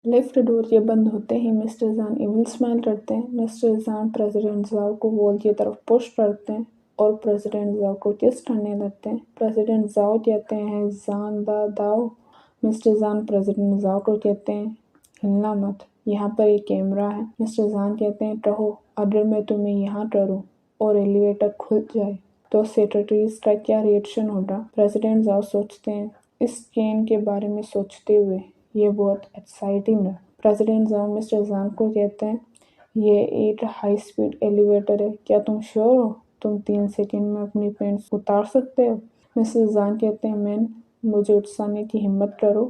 Lift door के बंद होते ही मिस्टर जान इविल स्माइल करते हैं। मिस्टर जान प्रेसिडेंट जाओ को वॉल की तरफ पुश करते हैं और प्रेसिडेंट जाओ को किस करने लगते हैं। प्रेसिडेंट जाओ कहते हैं जान दा दाओ। मिस्टर जान प्रेसिडेंट जाओ को कहते हैं हिलना मत, यहाँ पर एक कैमरा है। मिस्टर जान कहते हैं रहो, अगर मैं तुम्हें यहाँ डरूं और एलिवेटर खुल जाए तो सेक्रेटरीज का क्या रिएक्शन होगा। प्रेसिडेंट जाओ सोचते हैं इस चेन के बारे में सोचते हुए ये बहुत एक्साइटिंग है। प्रेसिडेंट जाओ मिस्टर जान को कहते हैं ये एक हाई स्पीड एलिवेटर है, क्या तुम श्योर हो तुम 3 सेकंड में अपनी पैंट्स उतार सकते हो। मिस्टर जान कहते हैं मैन मुझे उकसाने की हिम्मत करो,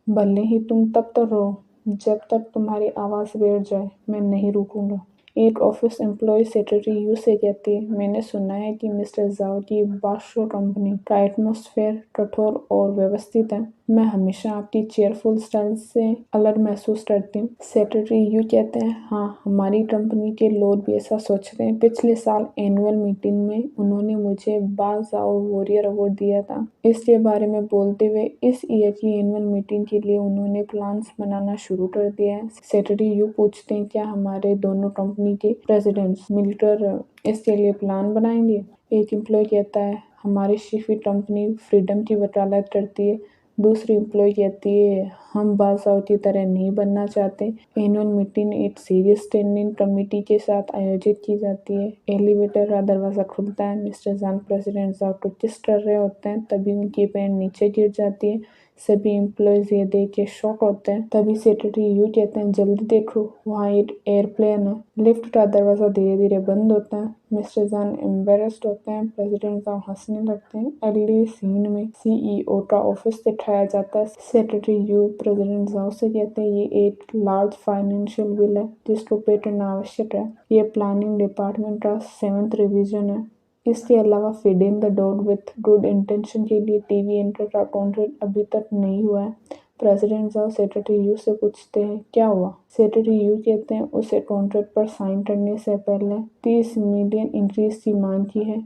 भले ही तुम तब तक रहो जब तक तुम्हारी आवाज़ बैठ जाए, मैं नहीं रुकूंगा। एक ऑफिस एम्प्लॉय सेक्रेटरी यू से कहती है मैंने सुना है कि मिस्टर जाओ की बाशो कंपनी का एटमॉस्फेयर कठोर और व्यवस्थित है, मैं हमेशा आपकी चेयरफुल स्टाइल से अलग महसूस करती हूँ। सेक्रेटरी यू कहते हैं हाँ हमारी कंपनी के लोग भी ऐसा सोचते हैं। पिछले साल एनुअल मीटिंग में उन्होंने मुझे बाजाओ वॉरियर अवार्ड दिया था। इसके बारे में बोलते हुए इस ईयर की एनुअल मीटिंग के लिए उन्होंने प्लान्स बनाना शुरू कर दिया है। सेक्रेटरी यू पूछते हैं क्या हमारे दोनों कंपनी के प्रेसिडेंट्स मिलकर इसके लिए प्लान बनाएंगे। एक एम्प्लॉय कहता है हमारी शिफी कंपनी फ्रीडम की वकालत करती है। दूसरी एम्प्लॉय कहती है हम बादशाह की तरह नहीं बनना चाहते। एनुअल मीटिंग एक सीरियस स्टैंडिंग कमेटी के साथ आयोजित की जाती है। एलिवेटर का दरवाज़ा खुलता है। मिस्टर जान प्रेसिडेंट साहब को किस कर रहे होते हैं, तभी उनकी पैंट नीचे गिर जाती है। सभी एम्प्लॉयज़ ये देख के शॉक होते हैं। तभी सेक्रेटरी यू कहते हैं जल्दी देखो वहाँ एक एयरप्लेन है। लिफ्ट का दरवाज़ा धीरे धीरे बंद होता है। मिस्टर जान एम्बेरस्ड होते हैं। प्रेसिडेंट साहब हंसने लगते हैं। अगले सीन में सीईओ का ऑफिस दिखाया जाता है। सेक्रेटरी यू प्रेसिडेंट जाओ से कहते हैं ये एक लार्ज फाइनेंशियल बिल है जिसको पे करना आवश्यक है। ये प्लानिंग डिपार्टमेंट का 7th रिवीजन है। इसके अलावा feeding the dog with good intention के लिए टीवी एंकर का कॉन्ट्रैक्ट अभी तक नहीं हुआ है। प्रेसिडेंट साहब सेक्रेटरी यू से पूछते हैं क्या हुआ। सेक्रेटरी यू कहते हैं उसे कॉन्ट्रैक्ट पर साइन करने से पहले 30 मिलियन इंक्रीज की मांग की है,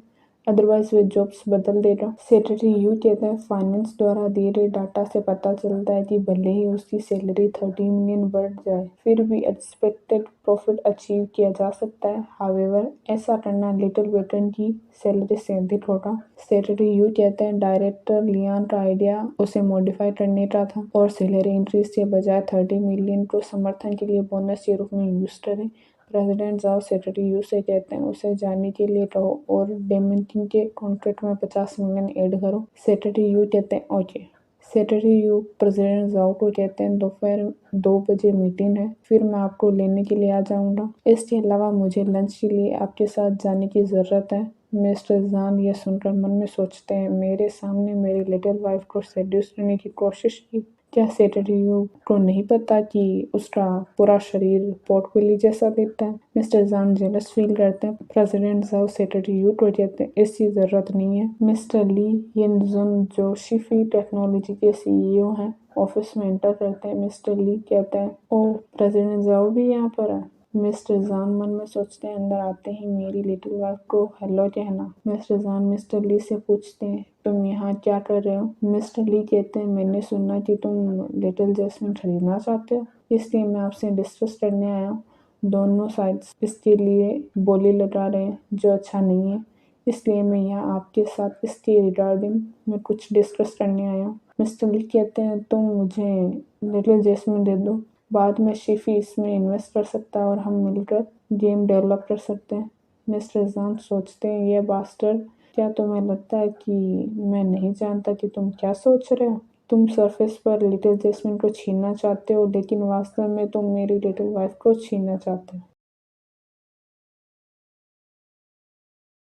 अदरवाइज वे जॉब्स बदल देगा। सेक्रेटरी यू कहते हैं फाइनेंस द्वारा दिए गए डाटा से पता चलता है कि भले ही उसकी सैलरी 30 मिलियन बढ़ जाए फिर भी एक्सपेक्टेड प्रॉफिट अचीव किया जा सकता है। हाउएवर ऐसा करना लिटिल वेटन की सैलरी से अधिक होगा। सेक्रेटरी यू कहते हैं डायरेक्टर लियान का आइडिया उसे मॉडिफाई करने का था और सैलरी इंक्रीज के बजाय 30 मिलियन को समर्थन के लिए बोनस के रूप में यूज करें। प्रेसिडेंट जाओ सेक्रेटरी यू से कहते हैं उसे जाने के लिए कहो और डेमिंटिंग के कॉन्ट्रैक्ट में 50 मिलियन ऐड करो। सेक्रेटरी यू कहते हैं ओके। सेक्रेटरी यू प्रेसिडेंट जाओ को कहते हैं दोपहर 2 बजे मीटिंग है, फिर मैं आपको लेने के लिए आ जाऊंगा। इसके अलावा मुझे लंच के लिए आपके साथ जाने की ज़रूरत है। मिस्टर जान यह सुनकर मन में सोचते हैं मेरे सामने मेरी लिटिल वाइफ को सेड्यूस करने की कोशिश की। क्या सेक्रेटरी यू को नहीं पता कि उसका पूरा शरीर पोर्टफोलियो जैसा दिखता है। मिस्टर जान जेलस फील करते हैं। प्रेसिडेंट साहब सेक्रेटरी यू को कहते हैं इसकी ज़रूरत नहीं है। मिस्टर ली येन जुन जो शिफी टेक्नोलॉजी के सीईओ हैं ऑफिस में एंटर करते हैं। मिस्टर ली कहते हैं ओह प्रेसिडेंट जाओ भी यहाँ पर है। मिस्टर जान मन में सोचते हैं अंदर आते ही मेरी लिटिल वाइफ को हेलो कहना। मिस्टर जान मिस्टर ली से पूछते हैं तुम यहाँ क्या कर रहे हो। मिस्टर ली कहते हैं मैंने सुना कि तुम लिटिल जैस्मिन खरीदना चाहते हो, इसलिए मैं आपसे डिस्कस करने आया हूँ। दोनों साइड्स इसके लिए बोली लगा रहे हैं जो अच्छा नहीं है, इसलिए मैं यहाँ आपके साथ इसके रिगार्डिंग में कुछ डिस्कस करने आया हूँ। मिस्टर ली कहते हैं तुम मुझे लिटिल जैस्मिन दे दो, बाद में शिफी इसमें इन्वेस्ट कर सकता है और हम मिलकर गेम डेवलप कर सकते हैं। मिस्टर जान सोचते हैं ये बास्टर्ड, क्या तुम्हें लगता है कि मैं नहीं जानता कि तुम क्या सोच रहे हो। तुम सरफेस पर लिटिल जैस्मिन को छीनना चाहते हो लेकिन वास्तव में तुम मेरी लिटिल वाइफ को छीनना चाहते हो।